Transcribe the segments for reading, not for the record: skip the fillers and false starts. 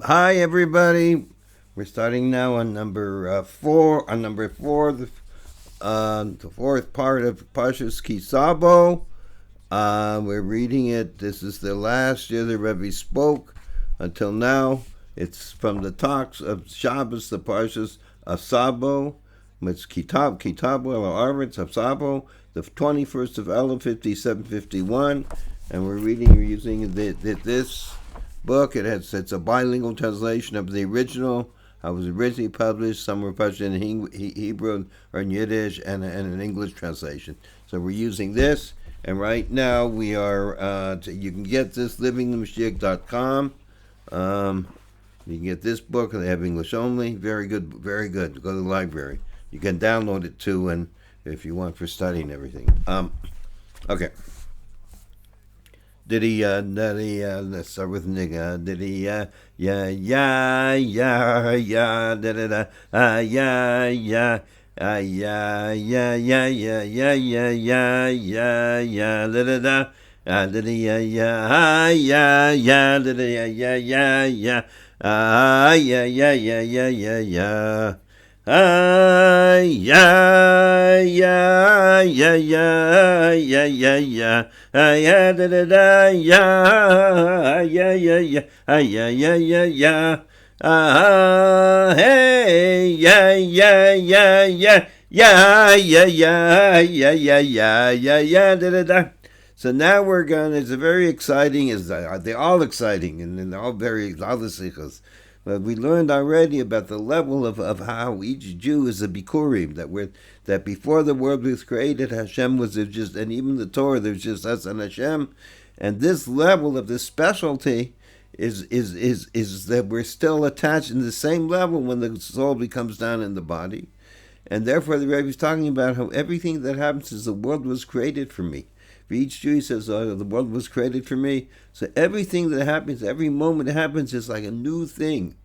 Hi, everybody. We're starting now on number four. On number four, the fourth part of Parsha's Savo. We're reading it. This is the last year the Rebbe spoke until now. It's from the talks of Shabbos, the Parshas of Savo. It's Kitabu El Arvitz of Savo, the 21st of Elul, 5751. And we're using this book. It's a bilingual translation of the original. It was originally published. Some were published in Hebrew or in Yiddish and an English translation. So we're using this. And right now we are, you can get this livingthemoshiach.com. You can get this book. They have English only. Very good, very good. Go to the library. You can download it too, and if you want for studying and everything. Okay. Let's start with nigga. Da da da, da da da. Da da ya. Ah, yeah, yeah, yeah, yeah, yeah, yeah, yeah. Yeah, da da da, yeah, yeah, yeah, yeah, yeah, yeah, yeah, yeah. Hey, yeah, yeah, yeah, yeah, yeah, yeah, yeah, yeah, yeah, yeah, yeah, da da da. So now we're going. It's a very exciting. They're all exciting, and they're all very all the sichos. But we learned already about the level of how each Jew is a bikurim. That before the world was created, Hashem was just, and even the Torah, there's just us and Hashem, and this level of this specialty is that we're still attached in the same level when the soul becomes down in the body, and therefore the Rebbe is talking about how everything that happens is the world was created for me. For each Jew, he says, oh, the world was created for me. So everything that happens, every moment that happens is like a new thing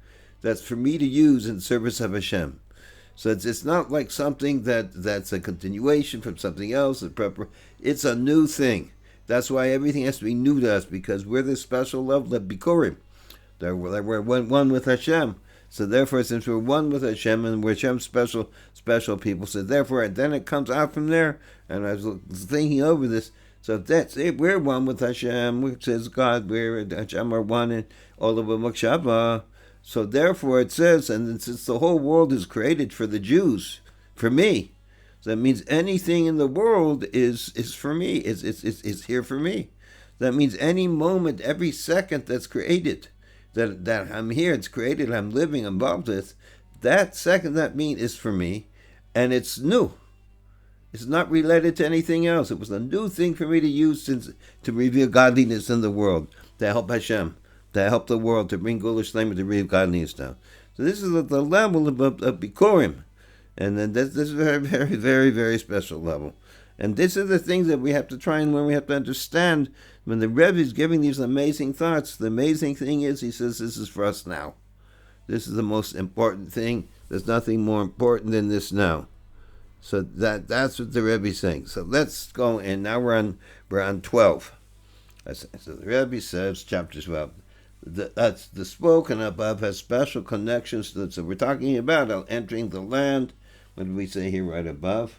that's for me to use in service of Hashem. So it's not like something that's a continuation from something else. It's a new thing. That's why everything has to be new to us, because we're the special level of Bikurim. We're one with Hashem. So therefore, since we're one with Hashem and we're Hashem's special people, so therefore, then it comes out from there. And I was thinking over this. So that's it. We're one with Hashem, which says God. We're Hashem are one in all of Makshava. So therefore, it says, and since the whole world is created for the Jews, for me, so that means anything in the world is for me. Is here for me. That means any moment, every second that's created, that I'm here, it's created, I'm living, I'm involved with. That second, that mean is for me, and it's new. It's not related to anything else. It was a new thing for me to use to reveal godliness in the world, to help Hashem, to help the world, to bring Geula Shleima, to reveal godliness down. So this is the level of Bikurim. And then this is a very, very, very, very special level. And this is the things that we have to try and when we have to understand. When the Rebbe is giving these amazing thoughts, the amazing thing is, he says, this is for us now. This is the most important thing. There's nothing more important than this now. So that's what the Rebbe is saying. So let's go in. Now we're on 12. So the Rebbe says, chapter 12. That's the spoken above has special connections. So we're talking about entering the land. What did we say here right above?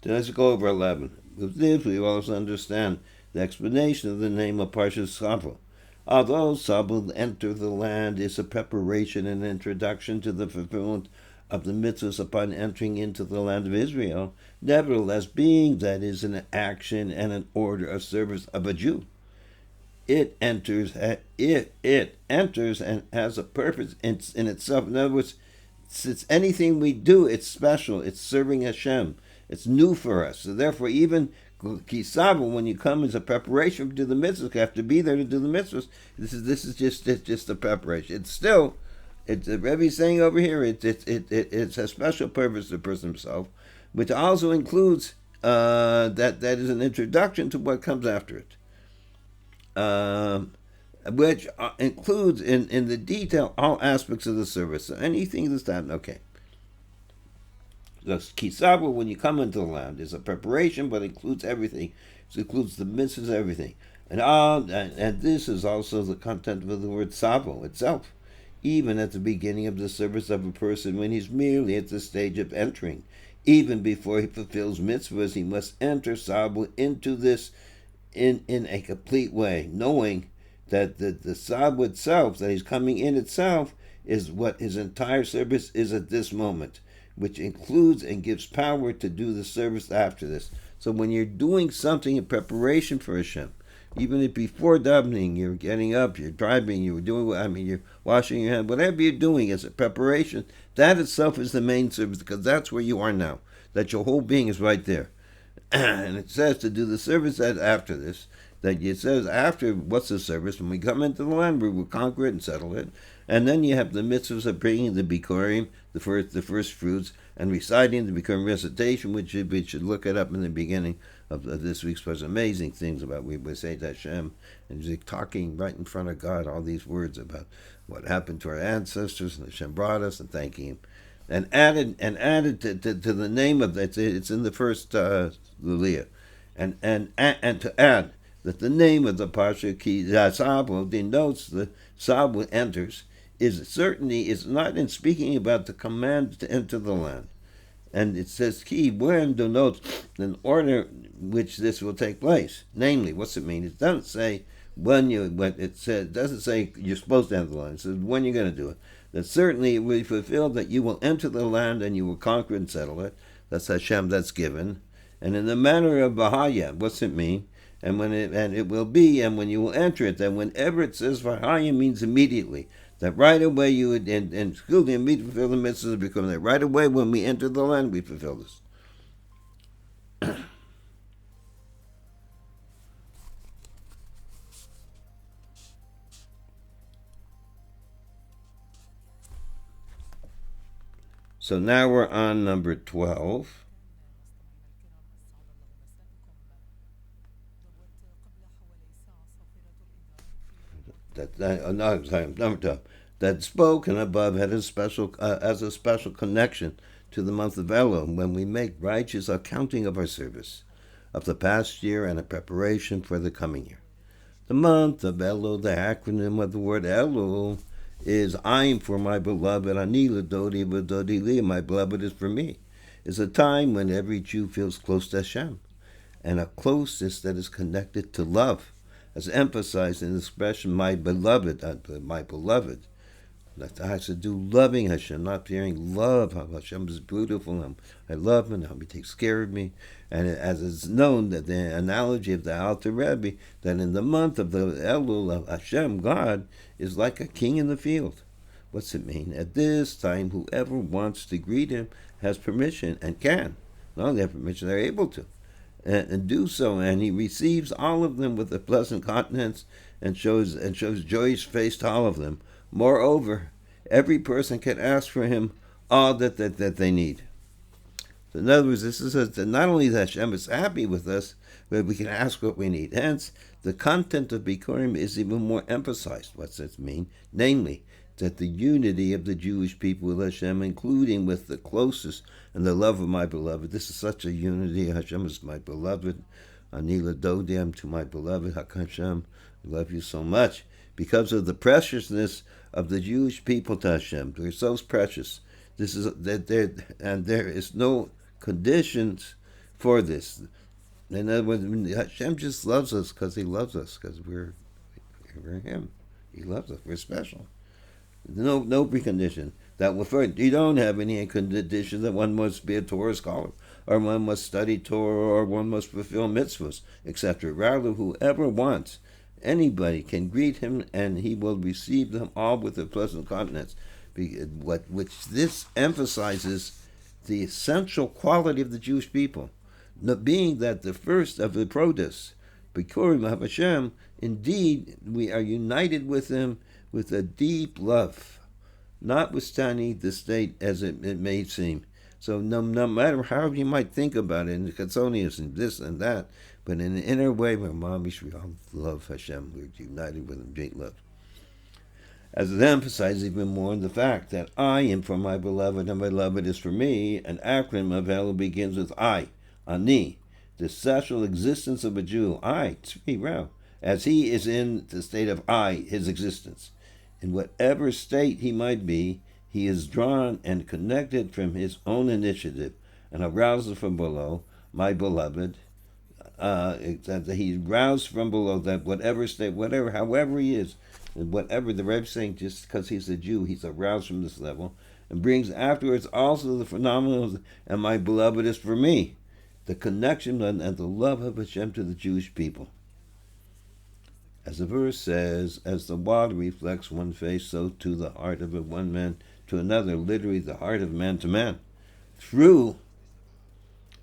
So let's go over 11. With this, we also understand the explanation of the name of Parsha Savo. Although Savo enter the land is a preparation and introduction to the fulfillment of the mitzvahs upon entering into the land of Israel, nevertheless, being that is an action and an order of service of a Jew, it enters and has a purpose in itself. In other words, it's anything we do, it's special. It's serving Hashem. It's new for us. So therefore, even Savo, when you come as a preparation to do the mitzvahs, you have to be there to do the mitzvahs. This is just a preparation. It's still, the Rebbe is saying over here, it's a special purpose to the person himself, which also includes that is an introduction to what comes after it. which includes in the detail all aspects of the service. So anything that's done, okay. The Savo, when you come into the land, is a preparation, but includes everything. It includes the mitzvahs, everything. And this is also the content of the word Savo itself. Even at the beginning of the service of a person, when he's merely at the stage of entering, even before he fulfills mitzvahs, he must enter Savo into this in a complete way, knowing that the Savo itself, that he's coming in itself, is what his entire service is at this moment, which includes and gives power to do the service after this. So when you're doing something in preparation for Hashem, even if before davening, you're getting up, you're driving, you're you're washing your hands, whatever you're doing as a preparation, that itself is the main service, because that's where you are now. That your whole being is right there. And it says to do the service after this, that it says after, what's the service? When we come into the land, we will conquer it and settle it. And then you have the mitzvahs of bringing the bikurim, the first fruits, and reciting the bikurim recitation, which we should look it up in the beginning of this week's was amazing things about we say to Hashem, and talking right in front of God all these words about what happened to our ancestors, and Hashem brought us, and thanking Him, and added to the name of it. It's in the first Luliyah, and to add that the name of the Parsha Ki Savo denotes the Savo enters is not in speaking about the command to enter the land. And it says Ki when denotes an order which this will take place. Namely, what's it mean? It doesn't say it doesn't say you're supposed to enter the land. It says when you're going to do it. That certainly it will be fulfilled that you will enter the land and you will conquer and settle it. That's Hashem, that's given. And in the manner of Bahaya, what's it mean? And it will be, and when you will enter it, then whenever it says Bahaya means immediately. That right away you would, and school the immediate fulfill the mitzvahs, because that right away when we enter the land, we fulfill this. So now we're on number 12. Number 12. That spoken above had a special as a special connection to the month of Elul, when we make righteous accounting of our service of the past year and a preparation for the coming year. The month of Elul, the acronym of the word Elul, is I'm for my beloved, Ani l'dodi v'dodi li, my beloved is for me. It's a time when every Jew feels close to Hashem, and a closeness that is connected to love, as emphasized in the expression my beloved. That has to do loving Hashem, not fearing love, how Hashem is beautiful, I love Him, how He takes care of me. And as it's known that the analogy of the Alter Rebbe, that in the month of the Elul of Hashem, God is like a king in the field. What's it mean? At this time, whoever wants to greet Him has permission and can. Not only have permission, they're able to. And do so, and He receives all of them with a pleasant countenance and shows joyous face to all of them. Moreover, every person can ask for Him all that they need. So in other words, this is not only that Hashem is happy with us, but we can ask what we need. Hence, the content of Bikurim is even more emphasized. What's this mean? Namely, that the unity of the Jewish people with Hashem, including with the closest and the love of my beloved. This is such a unity. Hashem is my beloved. Ani l'dodi to my beloved. Hashem, I love you so much. Because of the preciousness of the Jewish people to Hashem. They're so precious. There is no conditions for this. In other words, Hashem just loves us because He loves us, because we're Him. He loves us. We're special. No precondition. You don't have any condition that one must be a Torah scholar, or one must study Torah, or one must fulfill mitzvahs, etc. Rather, whoever wants, anybody can greet Him, and He will receive them all with a pleasant countenance. Which this emphasizes the essential quality of the Jewish people, being that the first of the produce, Bikurim of Hashem, indeed we are united with Him with a deep love, notwithstanding the state as it may seem. So no matter how you might think about it, and Katsonius and this and that, but in an inner way, my mamish, we all love Hashem. We're united with Him, great love. As it emphasizes even more in the fact that I am for my beloved and my beloved is for me, an acronym of Elul begins with I, Ani, the special existence of a Jew, I, Tzvi, Rauh, as he is in the state of I, his existence. In whatever state he might be, he is drawn and connected from his own initiative and arouses from below, my beloved, that he roused from below, that whatever state, whatever, however he is, whatever the Rebbe is saying, just because he's a Jew, he's aroused from this level, and brings afterwards also the phenomenon of, and my beloved is for me, the connection and the love of Hashem to the Jewish people. As the verse says, as the water reflects one face, so too the heart of one man to another, literally the heart of man to man, through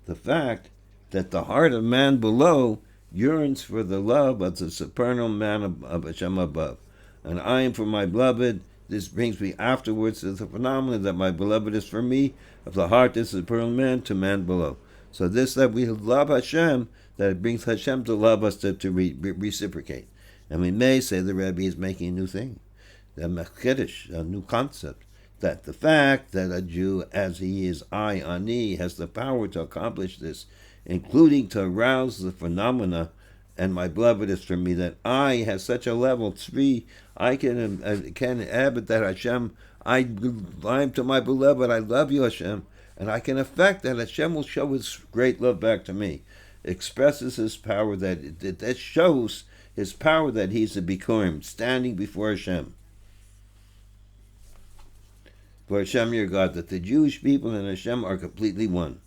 the fact that the heart of man below yearns for the love of the supernal man of Hashem above. And I am for my beloved. This brings me afterwards to the phenomenon that my beloved is for me, of the heart is the supernal man to man below. So this, that we love Hashem, that it brings Hashem to love us to reciprocate. And we may say the Rebbe is making a new thing, a new concept, that the fact that a Jew, as he is I, Ani, has the power to accomplish this, including to arouse the phenomena, and my beloved is for me, that I has such a level, tzvi, I can inhabit that Hashem, I'm to my beloved, I love you Hashem, and I can affect that Hashem will show His great love back to me. It expresses His power, that shows His power that He's a Bikurim, standing before Hashem. For Hashem your God, that the Jewish people and Hashem are completely one.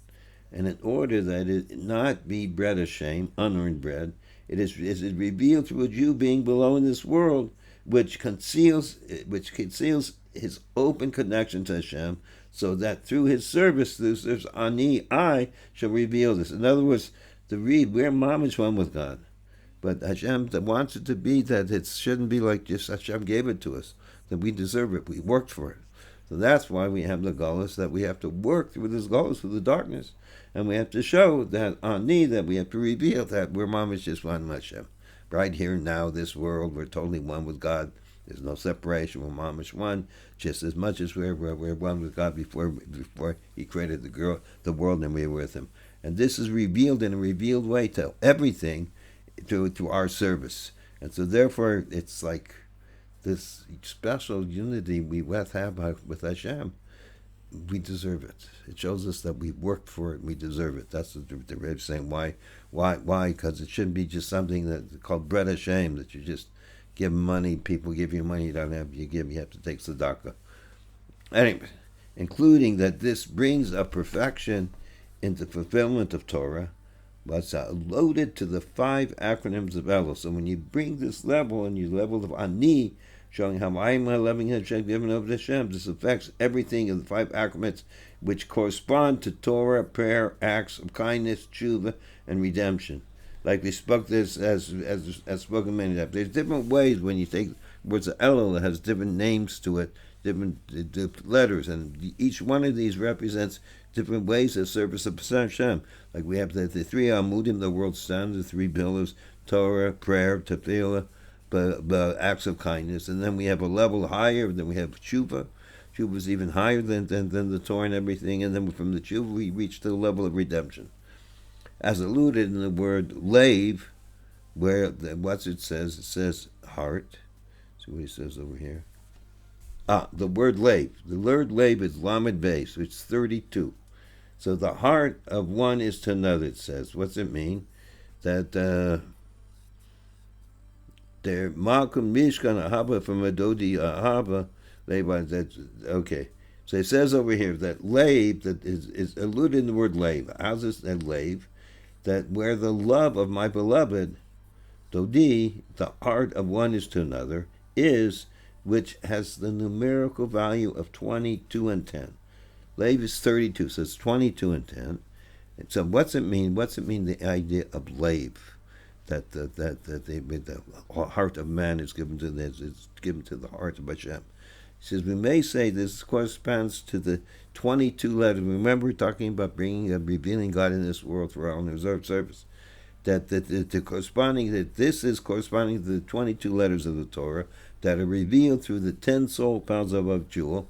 And in order that it not be bread of shame, unearned bread, it is revealed through a Jew being below in this world, which conceals his open connection to Hashem, so that through his service, there's Ani, I, shall reveal this. In other words, to read, we're mamish one with God. But Hashem wants it to be that it shouldn't be like just Hashem gave it to us, that we deserve it, we worked for it. So that's why we have the Geula, that we have to work through this Geula, through the darkness. And we have to show that Ani, that we have to reveal that we're mamish just one with Hashem. Right here now, this world, we're totally one with God. There's no separation. We're mamish one, just as much as we're one with God before He created the world and we were with Him. And this is revealed in a revealed way to everything, to our service. And so therefore, it's like this special unity we have with Hashem. We deserve it. It shows us that we worked for it. We deserve it. That's what the Rebbe is saying. Why? Because it shouldn't be just something that's called bread of shame, that you just give money. People give you money. You don't have. You have to take tzedakah. Anyway, including that this brings a perfection into fulfillment of Torah, but loaded to the 5 acronyms of Elul. So when you bring this level, and you level of Ani, showing how I am loving Hashem, given over to Hashem, this affects everything of the 5 acronyms, which correspond to Torah, prayer, acts of kindness, tshuva, and redemption. Like we spoke this as spoken many times. There's different ways when you take words of Elul, that has different names to it, different letters, and each one of these represents different ways of service of Hashem. Like we have the 3 amudim, the world standard, the 3 pillars, Torah, prayer, tefillah, but acts of kindness, and then we have a level higher. Then we have tshuva. Tshuva is even higher than the Torah and everything, and then from the tshuva we reach to the level of redemption, as alluded in the word lave, where what it says. It says heart. See what he says over here. The word lave. The word lave is lamed beis, which is 32. So the heart of one is to another. It says. What's it mean? That there Malkum Mishkan Ahava from Adodi Ahava Levi. That's okay. So it says over here that lave, that is alluded in the word lave. How's this that lave? That where the love of my beloved, Dodi, the heart of one is to another, is, which has the numerical value of 22 and 10. Lave is 32, so it's 22 and 10. And so what's it mean? What's it mean, the idea of lave? That the heart of man is given to the heart of Hashem. He says we may say this corresponds to the 22 letters. Remember, we're talking about revealing God in this world for our own reserved service. that this is corresponding to the 22 letters of the Torah that are revealed through the 10 soul powers of a Jew,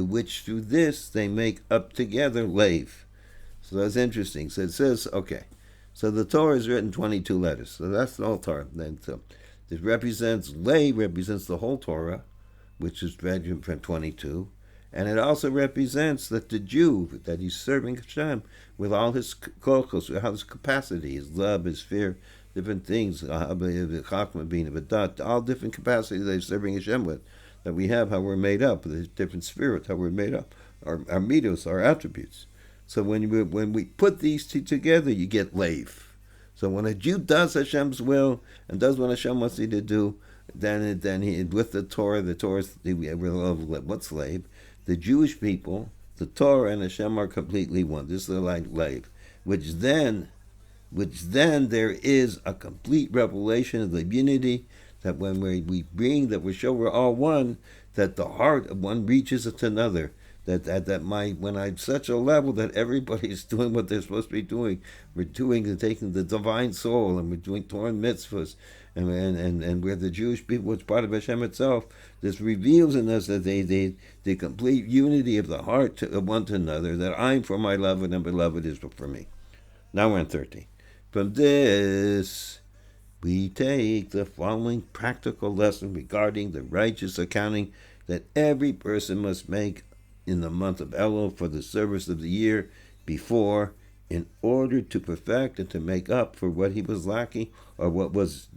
which through this they make up together Lev. So that's interesting. So it says, okay, so the Torah is written 22 letters. So that's the whole Torah. Then so it represents, Lev represents the whole Torah, which is read from 22. And it also represents that the Jew, that he's serving Hashem with all his kochos, with all his capacity, his love, his fear, different things, all different capacities that he's serving Hashem with, that we have, how we're made up, the different spirits, how we're made up, our midos, our attributes. So when we put these two together, you get Lev. So when a Jew does Hashem's will and does what Hashem wants you to do, then he, with the Torah, what's Lev? The Jewish people, the Torah and Hashem are completely one. This is like Lev, which then there is a complete revelation of the unity, that when we bring, that we show we're all one, that the heart of one reaches to another. When I'm such a level that everybody's doing what they're supposed to be doing, taking the divine soul, and we're doing Torah mitzvahs, and we're the Jewish people, it's part of Hashem itself. This reveals in us that the complete unity of the heart of one to another, that I'm for my beloved and beloved is for me. Now we're on 30. From this, we take the following practical lesson regarding the righteous accounting that every person must make in the month of Elul for the service of the year before, in order to perfect and to make up for what he was lacking, or what was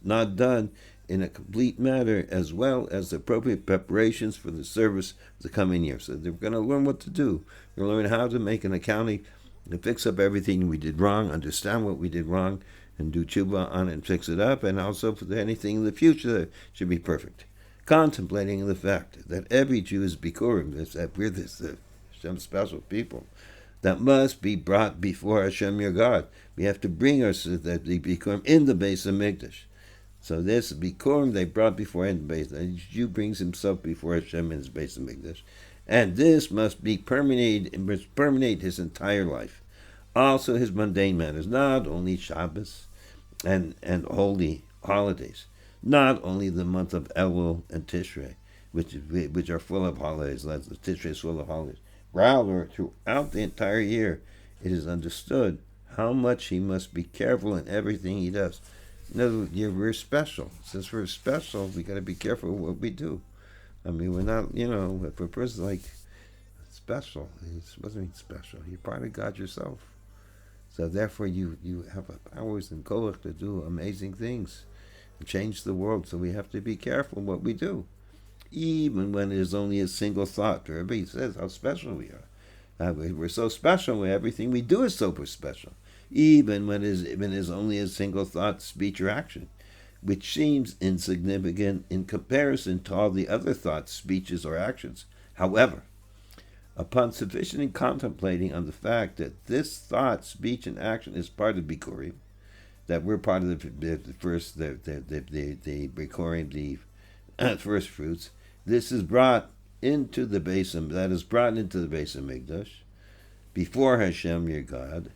not done in a complete manner, as well as the appropriate preparations for the service of the coming year. So they're going to learn what to do. They're going to learn how to make an accounting to fix up everything we did wrong, understand what we did wrong, and do tshuva on it and fix it up, and also for anything in the future that should be perfect. Contemplating the fact that every Jew is bikurim, that we're this Hashem special people, that must be brought before Hashem your God. We have to bring the bikurim in the Beis Hamikdash. So this bikurim they brought before in the Beis. The Jew brings himself before Hashem in his Beis Hamikdash, and this must be permeate his entire life. Also his mundane matters, not only Shabbos and holy holidays, not only the month of Elul and Tishrei, which are full of holidays. Tishrei is full of holidays. Rather, throughout the entire year, it is understood how much he must be careful in everything he does. In other words, we're special. Since we're special, we got to be careful what we do. I mean, we're not, if a person's like special, it doesn't mean special. You're part of God yourself. So therefore, you have powers and koach to do amazing things and change the world. So we have to be careful what we do, even when it is only a single thought. Everybody says how special we are. We're so special. Everything we do is super special, even when it is only a single thought, speech, or action, which seems insignificant in comparison to all the other thoughts, speeches, or actions. However, upon sufficiently contemplating on the fact that this thought, speech, and action is part of Bikurim, that we're part of the first, the Bikurim, the first fruits, this is brought into the Beis Hamikdash before Hashem your God.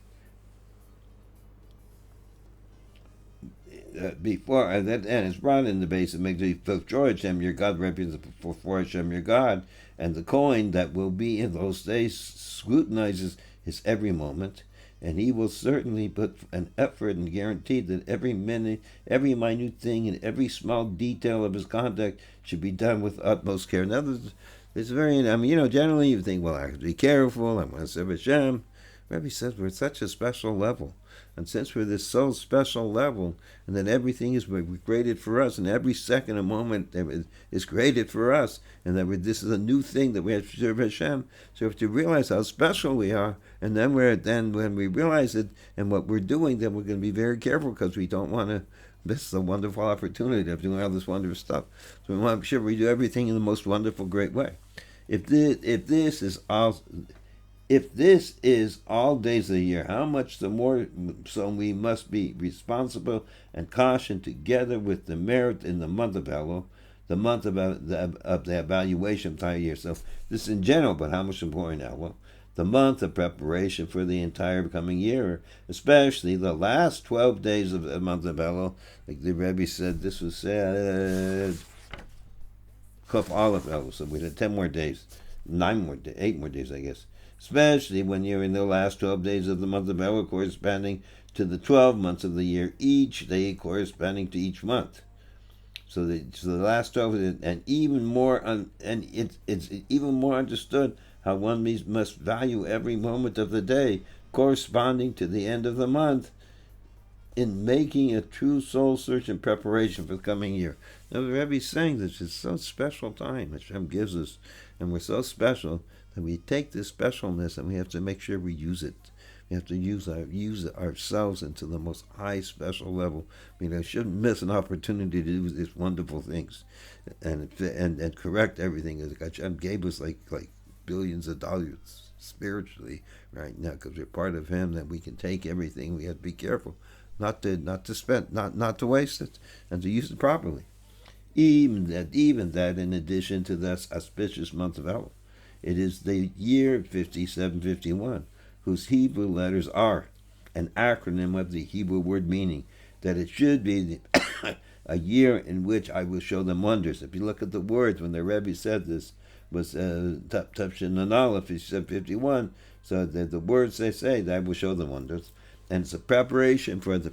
And it's brought in the Beis Hamikdash before Hashem your God, represents before Hashem your God, and the Kohen that will be in those days scrutinizes his every moment, and he will certainly put an effort and guarantee that every minute, every minute thing, and every small detail of his conduct should be done with utmost care. In other words, it's generally you think, well, I have to be careful, I want to serve Hashem. Rebbe says we're at such a special level. And since we're this so special level, and that everything is created for us, and every second and moment is created for us, and that this is a new thing that we have to serve Hashem. So we have to realize how special we are, and then when we realize it and what we're doing, then we're going to be very careful because we don't want to miss the wonderful opportunity of doing all this wonderful stuff. So we want to make sure we do everything in the most wonderful, great way. If this is all days of the year, how much the more so we must be responsible and cautioned together with the merit in the month of Elul, the month of the evaluation of the entire year. So this in general, but how much more in Elul, the month of preparation for the entire coming year, especially the last 12 days of the month of Elul. Like the Rebbe said, this was said, Kuf Aleph Elul, so we had 10 more days, 8 more days, I guess. Especially when you're in the last 12 days of the month of Elul, corresponding to the 12 months of the year, each day corresponding to each month. So the last 12, and even more, and it's even more understood how one must value every moment of the day corresponding to the end of the month in making a true soul search and preparation for the coming year. Now the Rebbe is saying this is so special time Hashem gives us, and we're so special that we take this specialness and we have to make sure we use it. We have to use ourselves into the most high special level. I mean, I shouldn't miss an opportunity to do these wonderful things, and correct everything. Hashem gave us like billions of dollars spiritually right now because we're part of Him. That we can take everything. We have to be careful, not to spend, not to waste it, and to use it properly. Even that, in addition to this auspicious month of Elul, it is the year 5751. Whose Hebrew letters are an acronym of the Hebrew word meaning, that it should be a year in which I will show them wonders. If you look at the words, when the Rebbe said this, was Tafshin and Aleph, he said 51, so the words they say, that I will show them wonders. And it's a preparation for the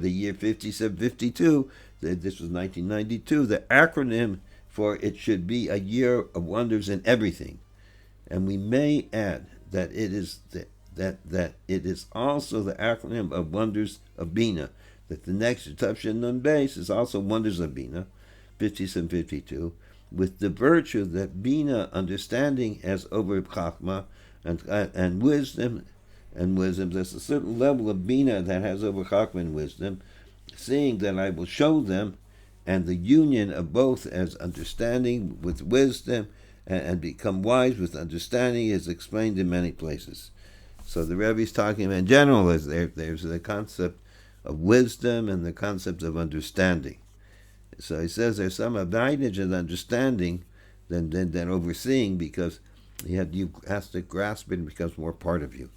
year 5752, this was 1992, the acronym for it should be a year of wonders in everything. And we may add that it is that it is also the acronym of Wonders of Bina. That the next Tafshin Nun base is also Wonders of Bina, 5752, with the virtue that Bina, understanding, has over Chachma, and wisdom. There's a certain level of Bina that has over Chachma and wisdom, seeing that I will show them, and the union of both as understanding with wisdom and become wise with understanding is explained in many places. So the Rebbe is talking in general, there's the concept of wisdom and the concept of understanding. So he says there's some advantage in understanding than overseeing, because you have to grasp it and it becomes more part of you.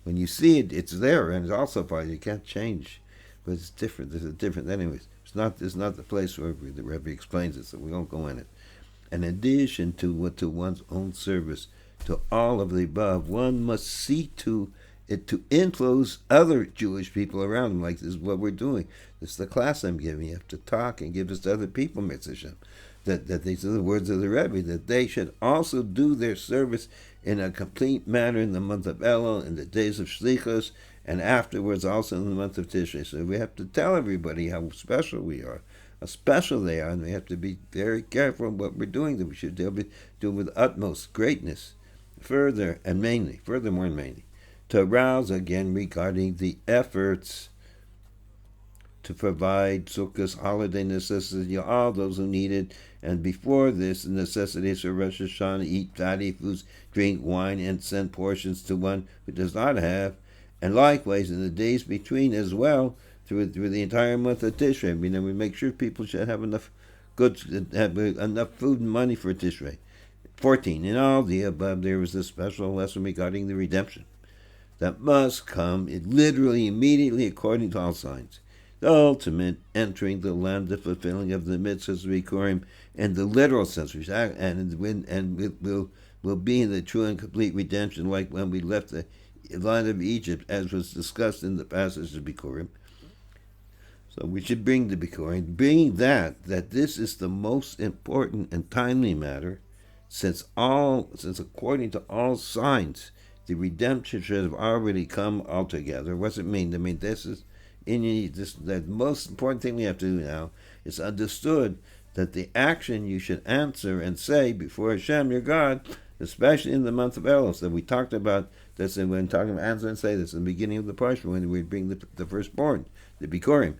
When you see it, it's there and it's also part of you. You can't change, but it's different. There's a different. Anyways, it's not the place where the Rebbe explains it, so we won't go in it. In addition to one's own service, to all of the above, one must see to it to influence other Jewish people around him. Like this is what we're doing. This is the class I'm giving. You have to talk and give this to other people, Mitzvah. That these are the words of the Rebbe, that they should also do their service in a complete manner in the month of Elul, in the days of Shlichus, and afterwards also in the month of Tishrei. So we have to tell everybody how special we are, how special they are, and we have to be very careful in what we're doing, that we should do it with utmost greatness. Furthermore and mainly, to arouse again regarding the efforts to provide Sukkah's holiday necessities, all those who need it, and before this, the necessities for Rosh Hashanah, eat fatty foods, drink wine, and send portions to one who does not have, and likewise in the days between as well, through the entire month of Tishrei. We make sure people should have enough goods, have enough food and money for Tishrei. 14. In all the above, there was a special lesson regarding the redemption that must come literally, immediately, according to all signs. The ultimate entering the land, the fulfilling of the mitzvahs, Devorim, in the literal sense, and will be in the true and complete redemption, like when we left the land of Egypt, as was discussed in the passage of Devorim. So we should bring the Devorim, being that this is the most important and timely matter, since according to all signs, the redemption should have already come altogether. What does it mean? This is the most important thing we have to do now is understood that the action you should answer and say before Hashem, your God, especially in the month of Elul. So we talked about this, and when talking about answer and say this in the beginning of the Parsha, when we bring the firstborn, the Bikurim.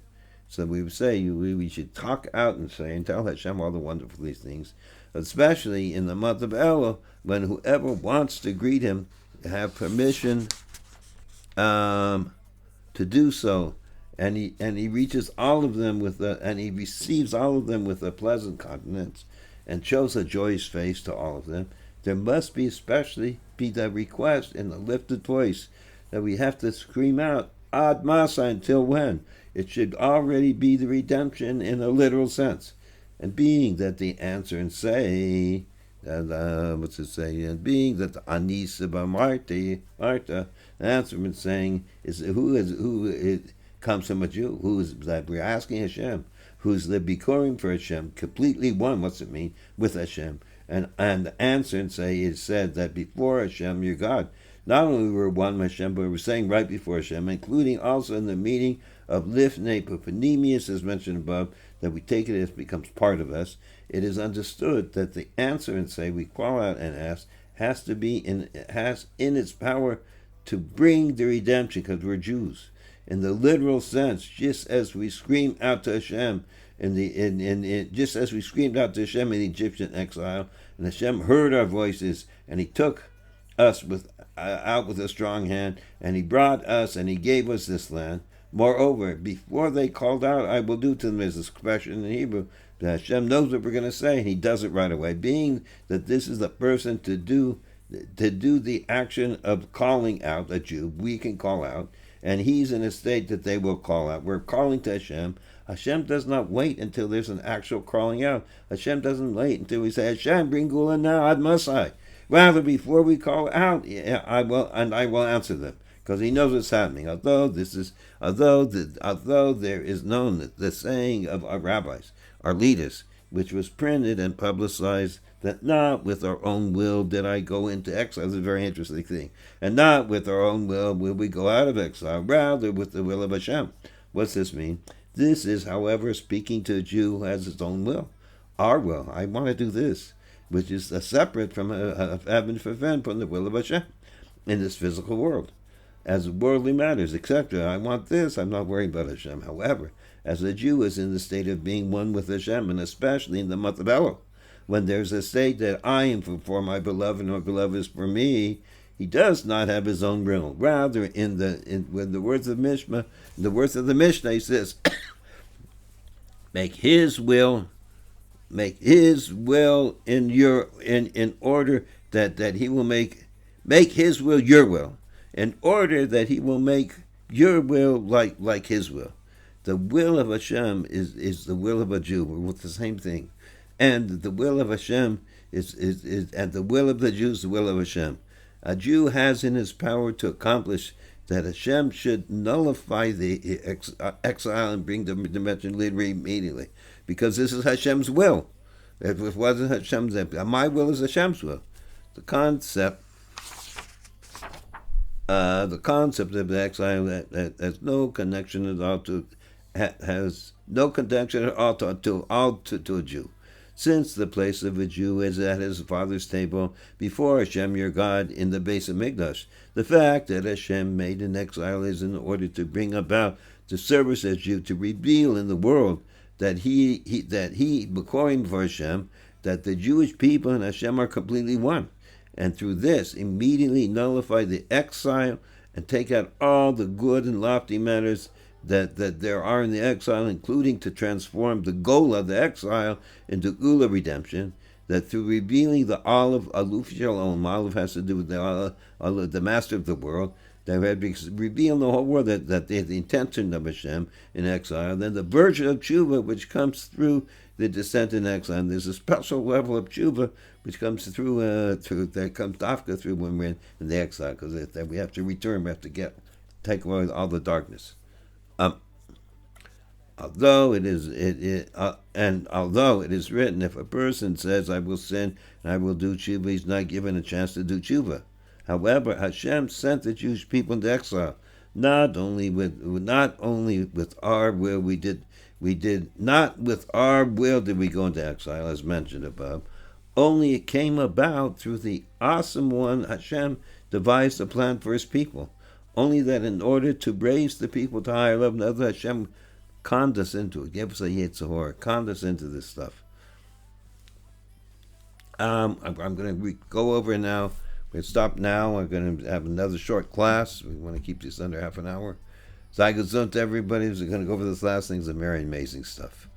So we would say we should talk out and say and tell Hashem all the wonderful these things, especially in the month of Elul, when whoever wants to greet him have permission to do so. And he reaches all of them and he receives all of them with a pleasant countenance, and shows a joyous face to all of them. there must be especially be the request in the lifted voice that we have to scream out, Ad Masa, until when? It should already be the redemption in a literal sense. And being that the answer and say, what's it say? And being that the Anisa Marta, the answer and saying is who it comes from a Jew, who is that we're asking Hashem, who's the Bikurim for Hashem, completely one. What's it mean with Hashem? And the answer and say is said that before Hashem, your God, not only were one with Hashem, but we're saying right before Hashem, including also in the meaning of Lifnei Papanemius, as mentioned above, that we take it as becomes part of us. It is understood that the answer and say we call out and ask has in its power to bring the redemption, because we're Jews. In the literal sense, just as we scream out to Hashem just as we screamed out to Hashem in Egyptian exile, and Hashem heard our voices, and He took us out with a strong hand, and He brought us, and He gave us this land. Moreover, before they called out, I will do to them, as this expression in Hebrew, that Hashem knows what we're going to say, and He does it right away. Being that this is the person to do the action of calling out a Jew, we can call out, and He's in a state that they will call out. We're calling to Hashem. Hashem does not wait until there's an actual calling out. Hashem doesn't wait until we say, Hashem, bring Geula now, Ad Masai. Rather, before we call out, I will answer them, because He knows what's happening. Although there is known the saying of our rabbis, our leaders, which was printed and publicized, that not with our own will did I go into exile. It's a very interesting thing. And not with our own will we go out of exile, rather with the will of Hashem. What's this mean? This is, however, speaking to a Jew who has his own will. Our will. I want to do this, which is separate from having from the will of Hashem in this physical world. As worldly matters, etc. I want this. I'm not worried about Hashem. However, as a Jew is in the state of being one with Hashem, and especially in the month of Elul, when there's a state that I am for my beloved and my beloved is for me, he does not have his own will. Rather, when the words of Mishma, the words of the Mishnah, he says, make his will in order that he will make his will your will, in order that he will make your will like his will. The will of Hashem is the will of a Jew. We're with the same thing. And the will of Hashem is and the will of the Jews, the will of Hashem. A Jew has in his power to accomplish that Hashem should nullify the exile and bring the dimension later immediately, because this is Hashem's will. If it wasn't Hashem's will, my will is Hashem's will. The concept of the exile that has no connection at all to a Jew. Since the place of a Jew is at his father's table before Hashem your God in the base of Mikdash, the fact that Hashem made an exile is in order to bring about the service as Jew, to reveal in the world that he B'korim for Hashem, that the Jewish people and Hashem are completely one, and through this immediately nullify the exile and take out all the good and lofty matters that there are in the exile, including to transform the Geula, the exile, into Geula redemption, that through revealing the Olive, Aluf Shalom, Olive has to do with the master of the world, that had revealed the whole world that the intention of Hashem in exile, then the virtue of tshuva, which comes through the descent in exile. And there's a special level of tshuva which comes through dafka through when we're in the exile, because we have to return, we have to take away all the darkness. Although it is written, if a person says, I will sin and I will do tshuva, he's not given a chance to do tshuva. However, Hashem sent the Jewish people into exile, not only with our will did we go into exile, as mentioned above. Only it came about through the awesome one Hashem devised a plan for his people. Only that in order to raise the people to higher level, Hashem conned us into it, gave us a Yetzirah, conned us into this stuff. I'm going to go over now. We're going to stop now. We're going to have another short class. We want to keep this under half an hour. Zai Gesund to everybody. We're going to go over this last thing. It's a very amazing stuff.